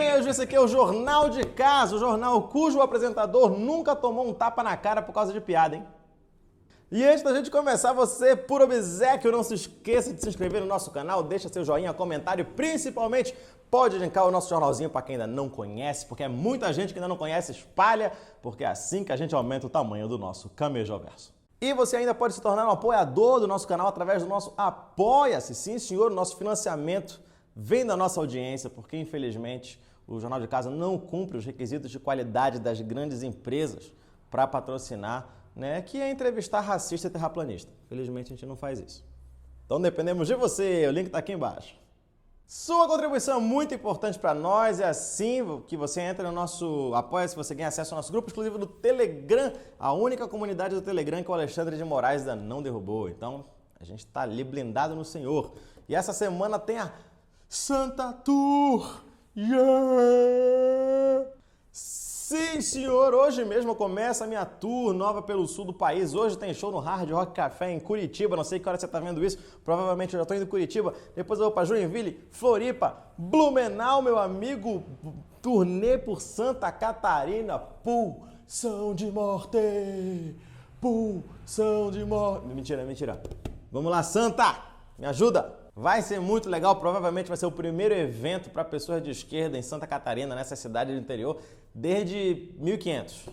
mesmo, esse aqui é o Jornal de Casa, o jornal cujo apresentador nunca tomou um tapa na cara por causa de piada, hein? E antes da gente começar, você, por obséquio, não se esqueça de se inscrever no nosso canal, deixa seu joinha, comentário, principalmente pode linkar o nosso jornalzinho para quem ainda não conhece, porque é muita gente que ainda não conhece, espalha, porque é assim que a gente aumenta o tamanho do nosso Camejoverso. E você ainda pode se tornar um apoiador do nosso canal através do nosso Apoia-se. Sim, senhor, o nosso financiamento vem da nossa audiência, porque infelizmente o Jornal de Casa não cumpre os requisitos de qualidade das grandes empresas para patrocinar, né, que é entrevistar racista e terraplanista. Felizmente a gente não faz isso. Então dependemos de você, o link está aqui embaixo. Sua contribuição é muito importante para nós, é assim que você entra no nosso Apoia-se, você ganha acesso ao nosso grupo exclusivo do Telegram, a única comunidade do Telegram que o Alexandre de Moraes ainda não derrubou. Então a gente está ali blindado no Senhor. E essa semana tem a Santa Tour! Yeah! Sim, senhor! Hoje mesmo começa a minha tour nova pelo sul do país. Hoje tem show no Hard Rock Café em Curitiba. Não sei que hora você está vendo isso. Provavelmente eu já estou indo em Curitiba. Depois eu vou para Joinville, Floripa, Blumenau, meu amigo. Turnê por Santa Catarina. Pulsão de morte! Pulsão de morte! Mentira, mentira. Vamos lá, Santa! Me ajuda! Vai ser muito legal, provavelmente vai ser o primeiro evento para pessoas de esquerda em Santa Catarina, nessa cidade do interior, desde 1500.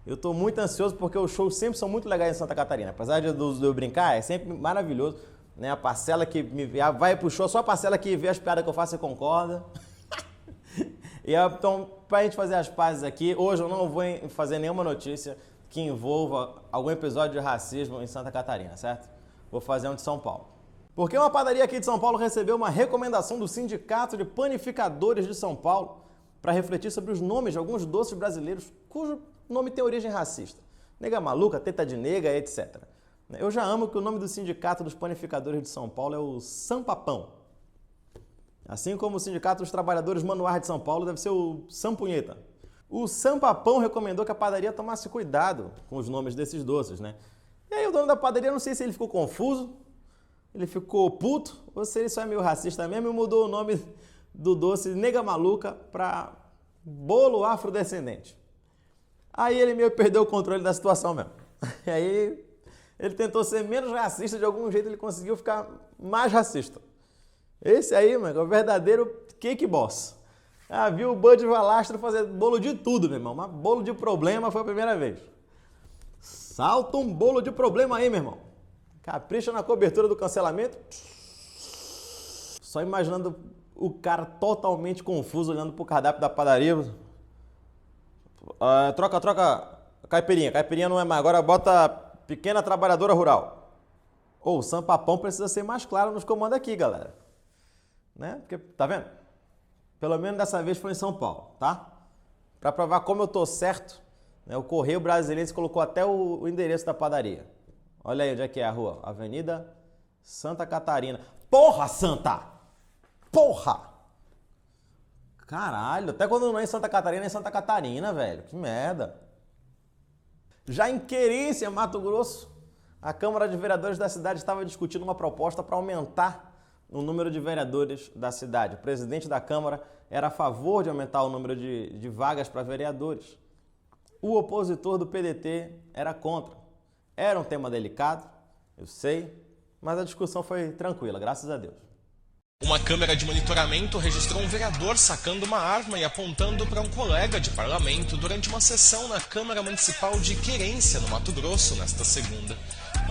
Eu estou muito ansioso porque os shows sempre são muito legais em Santa Catarina. Apesar de eu brincar, é sempre maravilhoso, né? A parcela que vai pro show, só a parcela que vê as piadas que eu faço e concorda. E então, pra gente fazer as pazes aqui, hoje eu não vou fazer nenhuma notícia que envolva algum episódio de racismo em Santa Catarina, certo? Vou fazer um de São Paulo. Porque uma padaria aqui de São Paulo recebeu uma recomendação do Sindicato de Panificadores de São Paulo para refletir sobre os nomes de alguns doces brasileiros cujo nome tem origem racista. Nega maluca, teta de nega, etc. Eu já amo que o nome do Sindicato dos Panificadores de São Paulo é o Sampapão. Assim como o Sindicato dos Trabalhadores Manuais de São Paulo deve ser o Sampunheta. O Sampapão recomendou que a padaria tomasse cuidado com os nomes desses doces, né? E aí o dono da padaria, não sei se ele ficou confuso, ele ficou puto, ou se ele só é meio racista mesmo e mudou o nome do doce Nega Maluca para Bolo Afrodescendente. Aí ele meio perdeu o controle da situação mesmo. E aí ele tentou ser menos racista, de algum jeito ele conseguiu ficar mais racista. Esse aí, mano, é o verdadeiro cake boss. Ah, viu o Bud Valastro fazer bolo de tudo, meu irmão. Mas bolo de problema foi a primeira vez. Salta um bolo de problema aí, meu irmão. Capricha na cobertura do cancelamento. Só imaginando o cara totalmente confuso olhando pro cardápio da padaria. Troca caipirinha. Caipirinha não é mais. Agora bota pequena trabalhadora rural. O Sampapão precisa ser mais claro nos comandos aqui, galera. Né? Porque, tá vendo? Pelo menos dessa vez foi em São Paulo, tá? Pra provar como eu tô certo, né, o Correio Brasiliense colocou até o endereço da padaria. Olha aí onde é que é a rua. Avenida Santa Catarina. Porra, Santa! Porra! Caralho, até quando não é em Santa Catarina, é em Santa Catarina, velho. Que merda. Já em Querência, Mato Grosso, a Câmara de Vereadores da cidade estava discutindo uma proposta para aumentar o número de vereadores da cidade. O presidente da Câmara era a favor de aumentar o número de vagas para vereadores. O opositor do PDT era contra. Era um tema delicado, eu sei, mas a discussão foi tranquila, graças a Deus. Uma câmera de monitoramento registrou um vereador sacando uma arma e apontando para um colega de parlamento durante uma sessão na Câmara Municipal de Querência, no Mato Grosso, nesta segunda.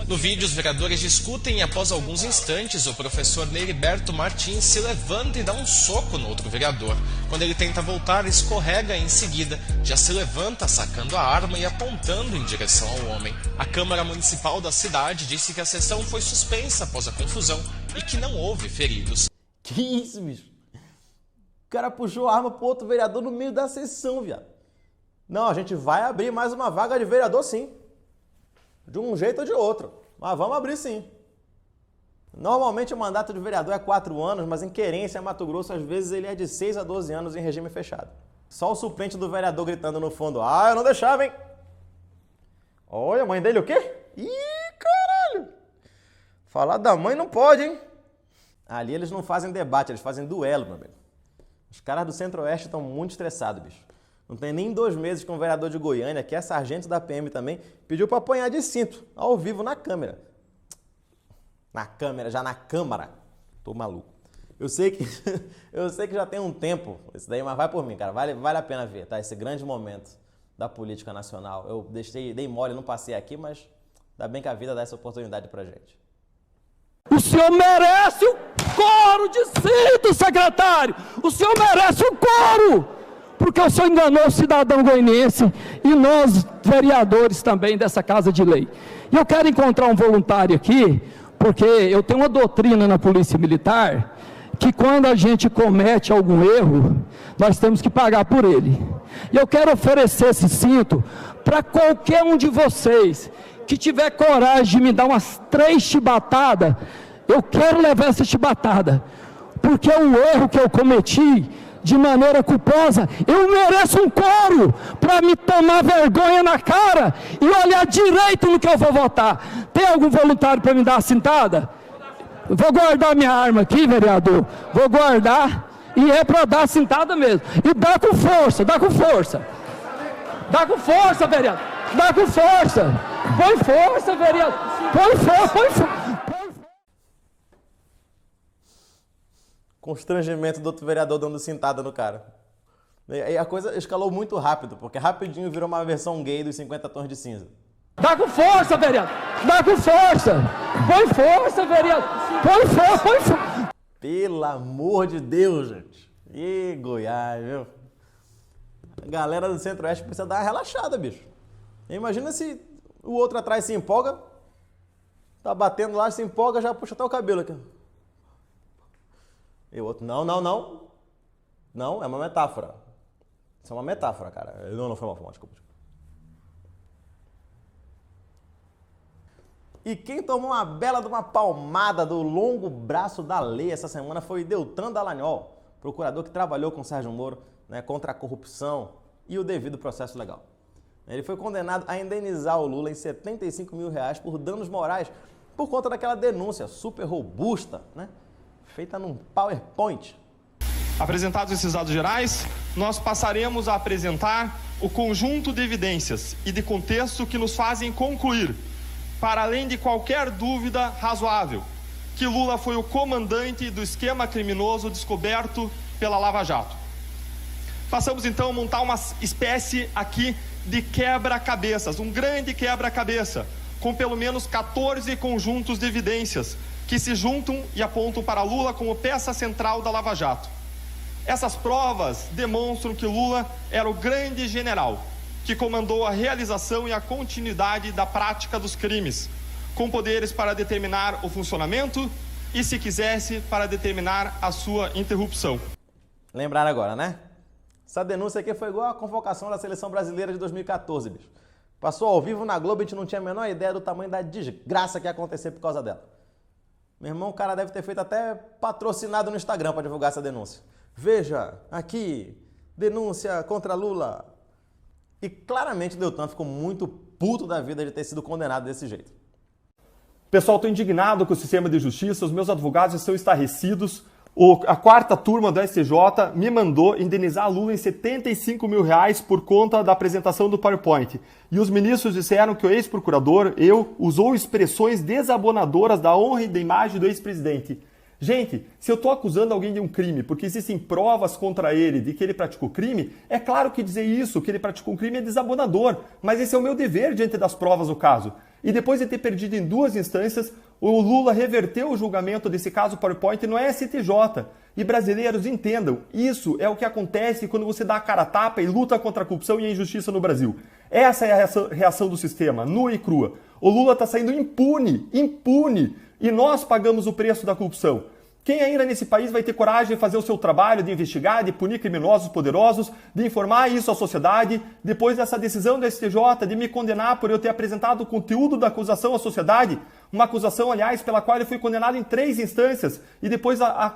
No vídeo, os vereadores discutem e, após alguns instantes, o professor Neriberto Martins se levanta e dá um soco no outro vereador. Quando ele tenta voltar, escorrega e, em seguida, já se levanta sacando a arma e apontando em direção ao homem. A Câmara Municipal da cidade disse que a sessão foi suspensa após a confusão e que não houve feridos. Que isso, bicho? O cara puxou a arma pro outro vereador no meio da sessão, viado. Não, a gente vai abrir mais uma vaga de vereador, sim. De um jeito ou de outro. Mas vamos abrir, sim. Normalmente o mandato de vereador é 4 anos, mas em Querência, Mato Grosso, às vezes ele é de 6 a 12 anos em regime fechado. Só o suplente do vereador gritando no fundo: "Ah, eu não deixava, hein?" Olha, a mãe dele o quê? Ih, caralho! Falar da mãe não pode, hein? Ali eles não fazem debate, eles fazem duelo, meu amigo. Os caras do Centro-Oeste estão muito estressados, bicho. Não tem nem 2 meses que um vereador de Goiânia, que é sargento da PM também, pediu para apanhar de cinto, ao vivo, na câmera. Na Câmara. Tô maluco. Eu sei que já tem um tempo isso daí, mas vai por mim, cara. Vale a pena ver, tá? Esse grande momento da política nacional. Eu dei mole, não passei aqui, mas ainda bem que a vida dá essa oportunidade pra gente. O senhor merece um coro de cinto, secretário! O senhor merece um coro! Porque o senhor enganou o cidadão goianiense e nós, vereadores também dessa Casa de Lei. E eu quero encontrar um voluntário aqui, porque eu tenho uma doutrina na Polícia Militar, que quando a gente comete algum erro, nós temos que pagar por ele. E eu quero oferecer esse cinto para qualquer um de vocês que tiver coragem de me dar umas 3 chibatadas. Eu quero levar essa chibatada, porque o erro que eu cometi de maneira culposa, eu mereço um coro para me tomar vergonha na cara e olhar direito no que eu vou votar. Tem algum voluntário para me dar a cintada? Vou guardar minha arma aqui, vereador. Vou guardar e é para dar a cintada mesmo. E dá com força, dá com força. Dá com força, vereador. Dá com força. Põe força, vereador. Põe força. Constrangimento do outro vereador dando cintada no cara. E a coisa escalou muito rápido, porque rapidinho virou uma versão gay dos 50 Tons de Cinza. Dá com força, vereador! Dá com força! Põe força, vereador! Põe força! Pelo amor de Deus, gente! Ih, Goiás, viu? A galera do Centro-Oeste precisa dar uma relaxada, bicho. Imagina se o outro atrás se empolga, tá batendo lá, se empolga, já puxa até o cabelo aqui. E o outro, não. Não, é uma metáfora. Isso é uma metáfora, cara. Não foi mal, desculpa. E quem tomou uma bela de uma palmada do longo braço da lei essa semana foi Deltan Dallagnol, procurador que trabalhou com Sérgio Moro, né, contra a corrupção e o devido processo legal. Ele foi condenado a indenizar o Lula em R$75 mil por danos morais por conta daquela denúncia super robusta, né, feita num PowerPoint. Apresentados esses dados gerais, nós passaremos a apresentar o conjunto de evidências e de contexto que nos fazem concluir, para além de qualquer dúvida razoável, que Lula foi o comandante do esquema criminoso descoberto pela Lava Jato. Passamos então a montar uma espécie aqui de quebra-cabeças, um grande quebra-cabeça, com pelo menos 14 conjuntos de evidências que se juntam e apontam para Lula como peça central da Lava Jato. Essas provas demonstram que Lula era o grande general que comandou a realização e a continuidade da prática dos crimes, com poderes para determinar o funcionamento e, se quisesse, para determinar a sua interrupção. Lembraram agora, né? Essa denúncia aqui foi igual a convocação da Seleção Brasileira de 2014, bicho. Passou ao vivo na Globo e a gente não tinha a menor ideia do tamanho da desgraça que ia acontecer por causa dela. Meu irmão, o cara deve ter feito até patrocinado no Instagram para divulgar essa denúncia. Veja, aqui, denúncia contra Lula. E claramente o Deltan ficou muito puto da vida de ter sido condenado desse jeito. Pessoal, estou indignado com o sistema de justiça, os meus advogados estão estarrecidos. A quarta turma do STJ me mandou indenizar Lula em R$75 mil por conta da apresentação do PowerPoint. E os ministros disseram que o ex-procurador, usou expressões desabonadoras da honra e da imagem do ex-presidente. Gente, se eu estou acusando alguém de um crime porque existem provas contra ele de que ele praticou crime, é claro que dizer isso, que ele praticou um crime, é desabonador. Mas esse é o meu dever diante das provas do caso. E depois de ter perdido em 2 instâncias, o Lula reverteu o julgamento desse caso PowerPoint no STJ. E brasileiros, entendam, isso é o que acontece quando você dá a cara a tapa e luta contra a corrupção e a injustiça no Brasil. Essa é a reação do sistema, nua e crua. O Lula está saindo impune, e nós pagamos o preço da corrupção. Quem ainda nesse país vai ter coragem de fazer o seu trabalho, de investigar, de punir criminosos poderosos, de informar isso à sociedade, depois dessa decisão do STJ de me condenar por eu ter apresentado o conteúdo da acusação à sociedade, uma acusação, aliás, pela qual ele foi condenado em 3 instâncias, e depois a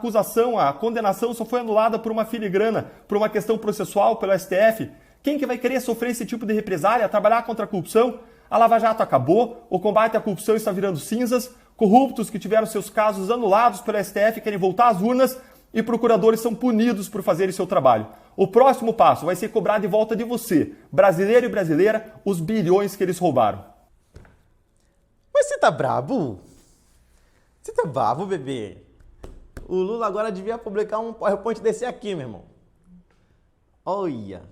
condenação só foi anulada por uma filigrana, por uma questão processual pelo STF. Quem que vai querer sofrer esse tipo de represália, trabalhar contra a corrupção? A Lava Jato acabou, o combate à corrupção está virando cinzas, corruptos que tiveram seus casos anulados pelo STF querem voltar às urnas e procuradores são punidos por fazerem seu trabalho. O próximo passo vai ser cobrar de volta de você, brasileiro e brasileira, os bilhões que eles roubaram. Mas você tá brabo? Você tá bravo, bebê? O Lula agora devia publicar um PowerPoint desse aqui, meu irmão. Olha.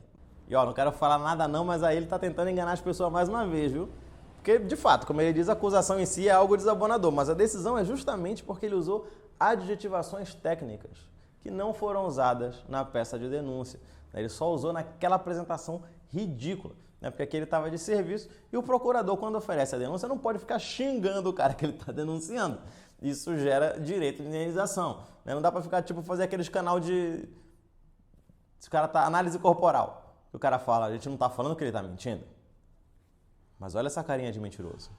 E ó, não quero falar nada não, mas aí ele tá tentando enganar as pessoas mais uma vez, viu? Porque, de fato, como ele diz, a acusação em si é algo desabonador, mas a decisão é justamente porque ele usou adjetivações técnicas que não foram usadas na peça de denúncia. Ele só usou naquela apresentação ridícula, né? Porque aqui ele estava de serviço e o procurador, quando oferece a denúncia, não pode ficar xingando o cara que ele está denunciando. Isso gera direito de indenização, né? Não dá para ficar, tipo, fazer aqueles canal de... Se o cara tá análise corporal, o cara fala, a gente não está falando que ele está mentindo. Mas olha essa carinha de mentiroso.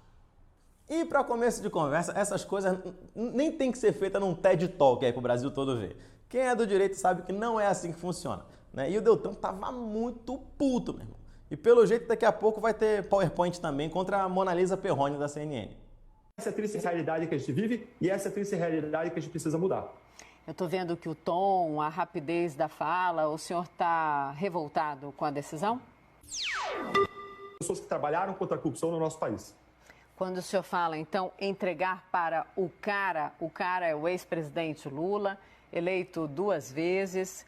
E para começo de conversa, essas coisas nem tem que ser feita num TED Talk aí pro Brasil todo ver. Quem é do direito sabe que não é assim que funciona, né? E o Deltan tava muito puto, meu irmão. E pelo jeito daqui a pouco vai ter PowerPoint também contra a Mona Lisa Perrone da CNN. Essa é a triste realidade que a gente vive e essa é a triste realidade que a gente precisa mudar. Eu estou vendo que o tom, a rapidez da fala, o senhor está revoltado com a decisão? Pessoas que trabalharam contra a corrupção no nosso país. Quando o senhor fala, então, entregar para o cara é o ex-presidente Lula, eleito 2 vezes,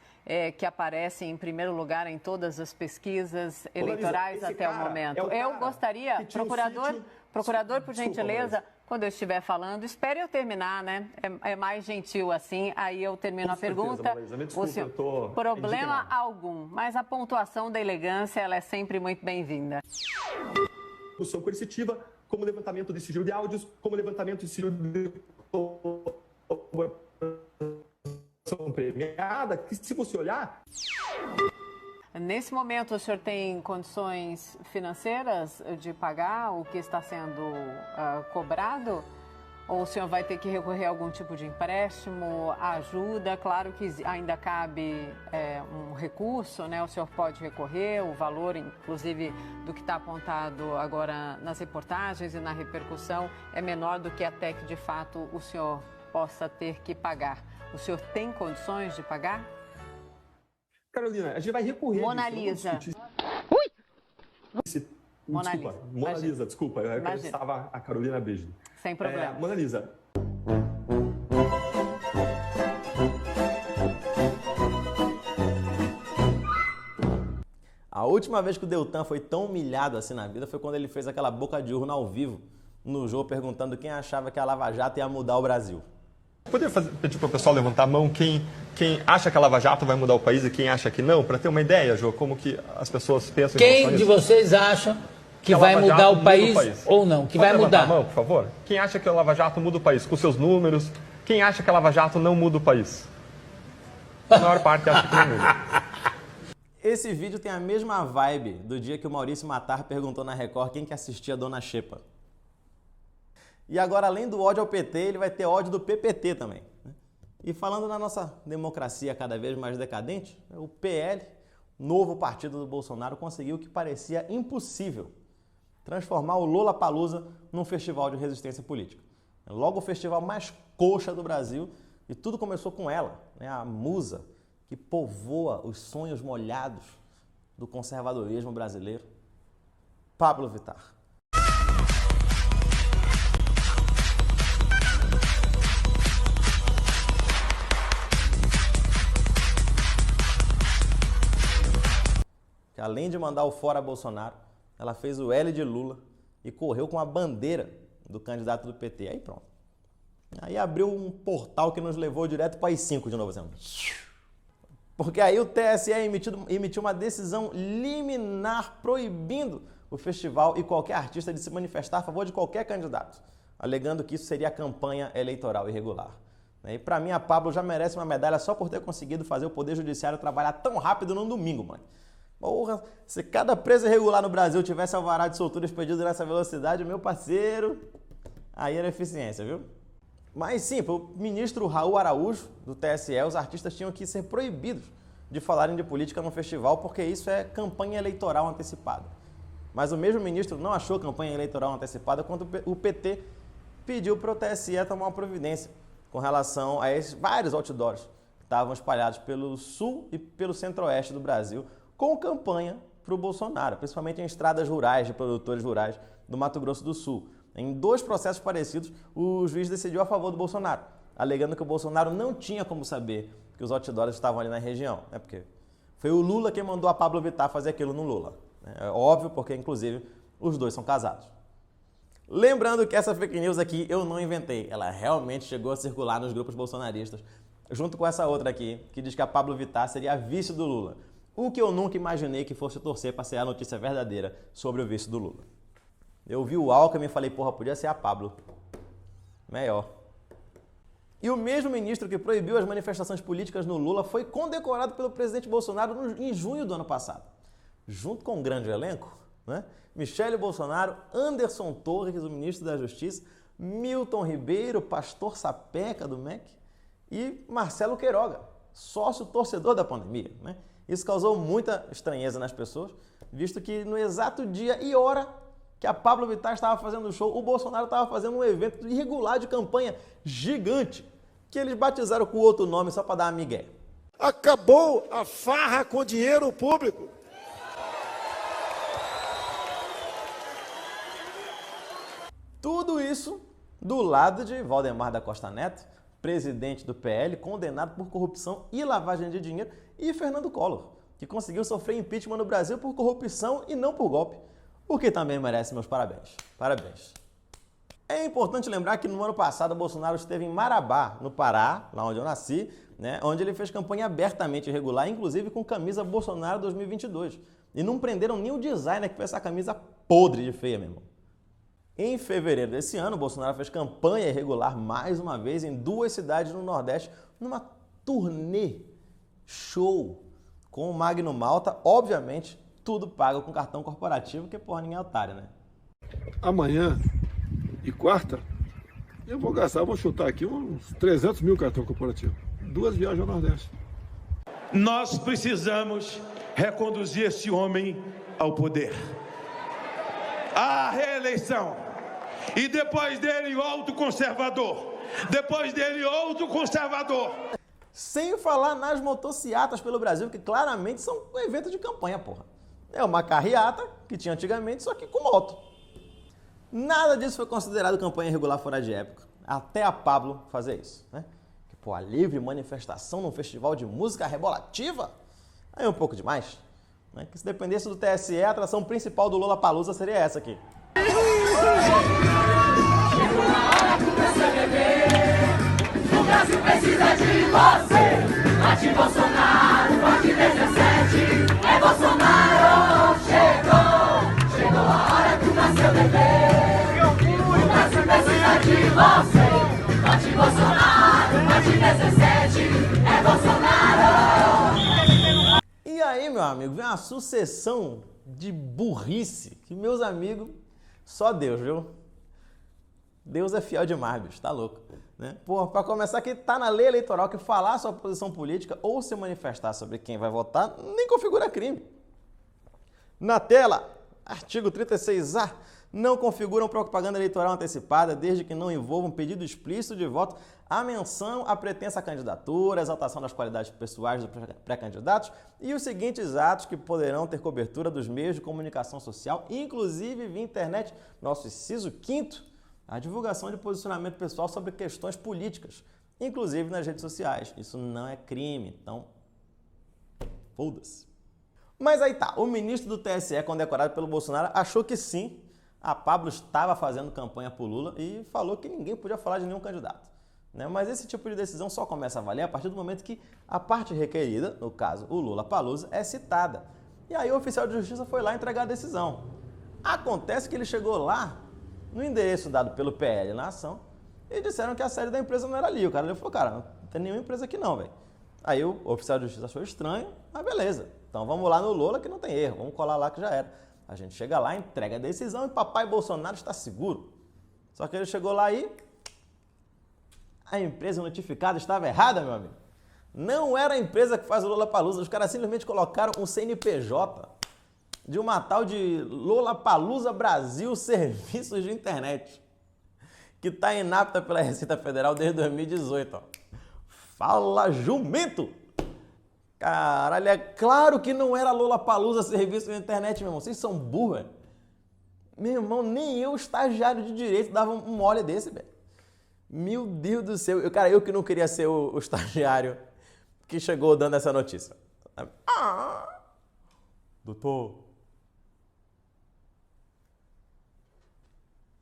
que aparece em primeiro lugar em todas as pesquisas eleitorais até o momento. Eu gostaria, procurador, por gentileza, quando eu estiver falando, espere eu terminar, né? É mais gentil assim, aí eu termino a pergunta. Desculpa, problema algum, mas a pontuação da elegância, ela é sempre muito bem-vinda. Discussão coercitiva, como levantamento de sigilo de áudios, como levantamento de sigilo de premiada, que se você olhar... Nesse momento, o senhor tem condições financeiras de pagar o que está sendo cobrado? Ou o senhor vai ter que recorrer a algum tipo de empréstimo, ajuda? Claro que ainda cabe um recurso, né? O senhor pode recorrer, o valor, inclusive, do que está apontado agora nas reportagens e na repercussão é menor do que até que, de fato, o senhor possa ter que pagar. O senhor tem condições de pagar? Carolina, a gente vai recorrer Mona Lisa. Ui! Mona Lisa, desculpa, eu estava a Carolina Beijo. Sem problema. Mona Lisa. A última vez que o Deltan foi tão humilhado assim na vida foi quando ele fez aquela boca de urna ao vivo no jogo perguntando quem achava que a Lava Jato ia mudar o Brasil. Poderia pedir para o pessoal levantar a mão quem acha que a Lava Jato vai mudar o país e quem acha que não, para ter uma ideia, Jô, como que as pessoas pensam em Quem de vocês acha que vai mudar o país ou não? Que vai mudar? A mão, por favor. Quem acha que a Lava Jato muda o país? Com seus números. Quem acha que a Lava Jato não muda o país? A maior parte acha que não muda. Esse vídeo tem a mesma vibe do dia que o Maurício Matar perguntou na Record quem que assistia a Dona Xepa. E agora, além do ódio ao PT, ele vai ter ódio do PPT também. E falando na nossa democracia cada vez mais decadente, o PL, novo partido do Bolsonaro, conseguiu o que parecia impossível: transformar o Lollapalooza num festival de resistência política. Logo o festival mais coxa do Brasil, e tudo começou com ela, né, a musa que povoa os sonhos molhados do conservadorismo brasileiro, Pablo Vittar. Que além de mandar o fora Bolsonaro, ela fez o L de Lula e correu com a bandeira do candidato do PT. Aí pronto. Aí abriu um portal que nos levou direto para I-5 de novo. Assim. Porque aí o TSE emitiu uma decisão liminar proibindo o festival e qualquer artista de se manifestar a favor de qualquer candidato, alegando que isso seria campanha eleitoral irregular. E para mim a Pablo já merece uma medalha só por ter conseguido fazer o Poder Judiciário trabalhar tão rápido num domingo, mano. Porra, se cada preso irregular no Brasil tivesse alvará de soltura expedido nessa velocidade, meu parceiro, aí era eficiência, viu? Mas sim, para o ministro Raul Araújo, do TSE, os artistas tinham que ser proibidos de falarem de política no festival, porque isso é campanha eleitoral antecipada. Mas o mesmo ministro não achou campanha eleitoral antecipada quando o PT pediu para o TSE tomar uma providência com relação a esses vários outdoors estavam espalhados pelo sul e pelo centro-oeste do Brasil, com campanha para o Bolsonaro, principalmente em estradas rurais de produtores rurais do Mato Grosso do Sul. Em 2 processos parecidos, o juiz decidiu a favor do Bolsonaro, alegando que o Bolsonaro não tinha como saber que os outdoors estavam ali na região, né? Porque foi o Lula quem mandou a Pablo Vittar fazer aquilo no Lula. É óbvio, porque inclusive os dois são casados. Lembrando que essa fake news aqui eu não inventei, ela realmente chegou a circular nos grupos bolsonaristas, junto com essa outra aqui, que diz que a Pablo Vittar seria a vice do Lula. O que eu nunca imaginei que fosse torcer para ser a notícia verdadeira sobre o vice do Lula. Eu vi o Alckmin e falei, porra, podia ser a Pablo. Melhor. E o mesmo ministro que proibiu as manifestações políticas no Lula foi condecorado pelo presidente Bolsonaro em junho do ano passado. Junto com um grande elenco, né? Michele Bolsonaro, Anderson Torres, o ministro da Justiça, Milton Ribeiro, pastor Sapeca do MEC e Marcelo Queiroga, sócio torcedor da pandemia, né? Isso causou muita estranheza nas pessoas, visto que no exato dia e hora que a Pablo Vittar estava fazendo o show, o Bolsonaro estava fazendo um evento irregular de campanha gigante, que eles batizaram com outro nome só para dar uma migué. Acabou a farra com dinheiro público. Tudo isso do lado de Valdemar da Costa Neto, presidente do PL, condenado por corrupção e lavagem de dinheiro, e Fernando Collor, que conseguiu sofrer impeachment no Brasil por corrupção e não por golpe, o que também merece meus parabéns. Parabéns. É importante lembrar que no ano passado Bolsonaro esteve em Marabá, no Pará, lá onde eu nasci, né, onde ele fez campanha abertamente irregular, inclusive com camisa Bolsonaro 2022. E não prenderam nem o designer que fez essa camisa podre de feia, meu irmão. Em fevereiro desse ano, Bolsonaro fez campanha irregular mais uma vez em 2 cidades no Nordeste, numa turnê show com o Magno Malta, obviamente, tudo pago com cartão corporativo, que porra, ninguém é otário, né? Amanhã e quarta, eu vou gastar, vou chutar aqui uns 300 mil cartão corporativo. 2 viagens ao Nordeste. Nós precisamos reconduzir esse homem ao poder. A reeleição. E depois dele, outro conservador. Depois dele, outro conservador. Sem falar nas motociatas pelo Brasil, que claramente são um evento de campanha, porra. É uma carreata que tinha antigamente, só que com moto. Nada disso foi considerado campanha irregular fora de época. Até a Pablo fazer isso, né? Que, pô, a livre manifestação num festival de música rebolativa? Aí é um pouco demais. Né? Que se dependesse do TSE, a atração principal do Lollapalooza seria essa aqui. Chegou a hora do você beber. O Brasil precisa de você. Bate Bolsonaro, bate 17. É Bolsonaro, chegou a hora do nasceu bebê. O Brasil precisa de você. Bate Bolsonaro, bate 17. É Bolsonaro. E aí, meu amigo, vem uma sucessão de burrice que, meus amigos, só Deus, viu? Deus é fiel demais, bicho, tá louco. Né? Porra, pra começar, que tá na lei eleitoral que falar sua posição política ou se manifestar sobre quem vai votar nem configura crime. Na tela, artigo 36A, não configuram propaganda eleitoral antecipada desde que não envolvam pedido explícito de voto, a menção à pretensa candidatura, a exaltação das qualidades pessoais dos pré-candidatos e os seguintes atos que poderão ter cobertura dos meios de comunicação social, inclusive via internet. Nosso inciso 5º, a divulgação de posicionamento pessoal sobre questões políticas, inclusive nas redes sociais. Isso não é crime, então foda-se. Mas aí tá, o ministro do TSE, condecorado pelo Bolsonaro, achou que sim, a Pablo estava fazendo campanha por Lula e falou que ninguém podia falar de nenhum candidato. Né? Mas esse tipo de decisão só começa a valer a partir do momento que a parte requerida, no caso o Lollapalooza, é citada. E aí o oficial de justiça foi lá entregar a decisão. Acontece que ele chegou lá no endereço dado pelo PL na ação e disseram que a sede da empresa não era ali. O cara falou, cara, não tem nenhuma empresa aqui não, velho. Aí o oficial de justiça achou estranho, mas beleza. Então vamos lá no Lola que não tem erro, vamos colar lá que já era. A gente chega lá, entrega a decisão e papai Bolsonaro está seguro. Só que ele chegou lá e a empresa notificada estava errada, meu amigo. Não era a empresa que faz o Lollapalooza, os caras simplesmente colocaram um CNPJ de uma tal de Lollapalooza Brasil Serviços de Internet, que está inapta pela Receita Federal desde 2018. Ó. Fala, jumento! Caralho, é claro que não era Lollapalooza serviço na internet, meu irmão. Vocês são burros, velho. Meu irmão, nem eu, estagiário de direito, dava um mole desse, velho. Meu Deus do céu. Eu que não queria ser o estagiário que chegou dando essa notícia. Doutor,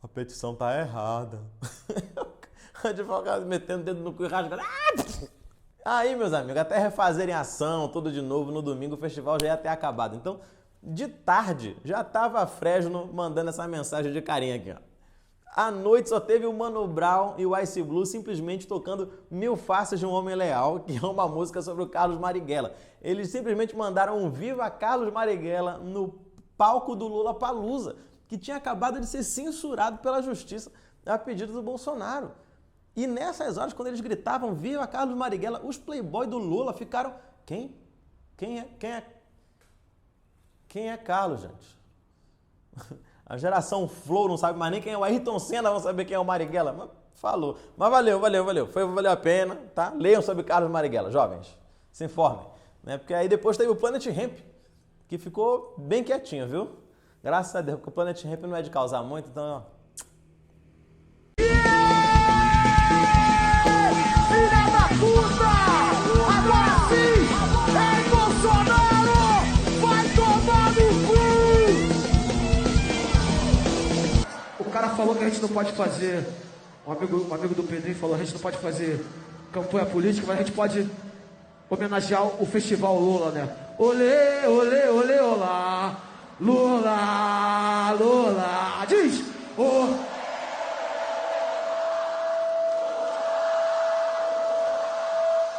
a petição tá errada. O advogado metendo o dedo no cu e rasgando. Aí, meus amigos, até refazerem ação, tudo de novo, no domingo o festival já ia ter acabado. Então, de tarde, já tava a Fresno mandando essa mensagem de carinho aqui, ó. À noite só teve o Mano Brown e o Ice Blue simplesmente tocando Mil Faces de um Homem Leal, que é uma música sobre o Carlos Marighella. Eles simplesmente mandaram um Viva Carlos Marighella no palco do Lollapalooza, que tinha acabado de ser censurado pela justiça a pedido do Bolsonaro. E nessas horas, quando eles gritavam Viva Carlos Marighella, os playboys do Lula ficaram... Quem é Carlos, gente? A geração Flow não sabe mais nem quem é o Ayrton Senna, vão saber quem é o Marighella. Mas falou. Mas valeu. Valeu a pena, tá? Leiam sobre Carlos Marighella, jovens. Se informem. Né? Porque aí depois teve o Planet Hemp, que ficou bem quietinho, viu? Graças a Deus, porque o Planet Hemp não é de causar muito, então... Ó. Filha da puta! Agora sim! É Bolsonaro! Vai tomar no cu! O cara falou que a gente não pode fazer... Um amigo do Pedrinho falou, a gente não pode fazer campanha política, mas a gente pode homenagear o Festival Lula, né? Olê, olê, olê, olá! Lula, Lula! Diz! Oh.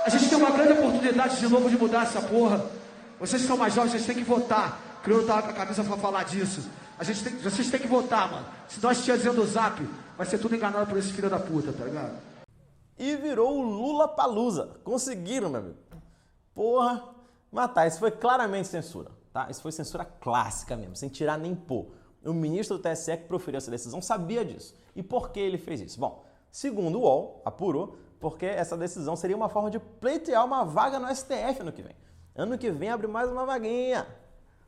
A gente tem uma grande oportunidade de novo de mudar essa porra. Vocês que são mais jovens, vocês têm que votar. Crioulo tava com a camisa pra falar disso. Vocês têm que votar, mano. Se nós estiver dizendo o Zap, vai ser tudo enganado por esse filho da puta, tá ligado? E virou o Lollapalooza. Conseguiram, meu amigo. Porra. Mas tá, isso foi claramente censura, tá? Isso foi censura clássica mesmo, sem tirar nem pôr. O ministro do TSE que proferiu essa decisão sabia disso. E por que ele fez isso? Bom, segundo o UOL, apurou, porque essa decisão seria uma forma de pleitear uma vaga no STF ano que vem. Ano que vem abre mais uma vaguinha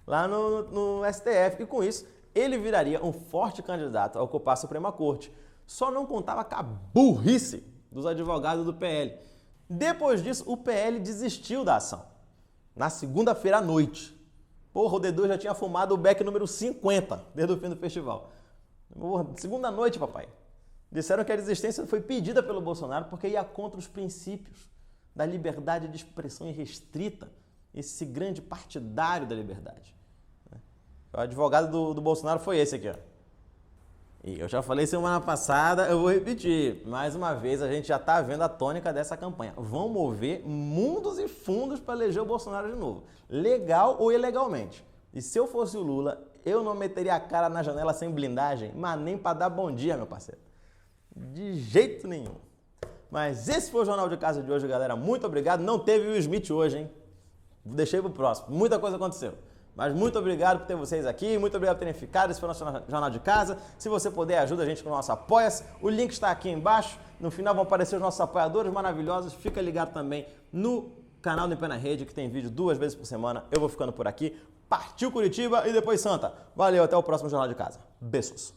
lá no STF. E com isso, ele viraria um forte candidato a ocupar a Suprema Corte. Só não contava com a burrice dos advogados do PL. Depois disso, o PL desistiu da ação. Na segunda-feira à noite. Porra, o D2 já tinha fumado o beck número 50 desde o fim do festival. Porra, segunda noite, papai. Disseram que a desistência foi pedida pelo Bolsonaro porque ia contra os princípios da liberdade de expressão irrestrita, esse grande partidário da liberdade. O advogado do Bolsonaro foi esse aqui, ó. E eu já falei semana passada, eu vou repetir. Mais uma vez, a gente já está vendo a tônica dessa campanha. Vão mover mundos e fundos para eleger o Bolsonaro de novo. Legal ou ilegalmente. E se eu fosse o Lula, eu não meteria a cara na janela sem blindagem, mas nem para dar bom dia, meu parceiro. De jeito nenhum. Mas esse foi o Jornal de Casa de hoje, galera. Muito obrigado. Não teve Will Smith hoje, hein? Deixei pro próximo. Muita coisa aconteceu. Mas muito obrigado por ter vocês aqui. Muito obrigado por terem ficado. Esse foi o nosso Jornal de Casa. Se você puder, ajuda a gente com o nosso Apoia-se. O link está aqui embaixo. No final vão aparecer os nossos apoiadores maravilhosos. Fica ligado também no canal do Em Pé na Rede, que tem vídeo 2 vezes por semana. Eu vou ficando por aqui. Partiu Curitiba e depois Santa. Valeu, até o próximo Jornal de Casa. Beijos.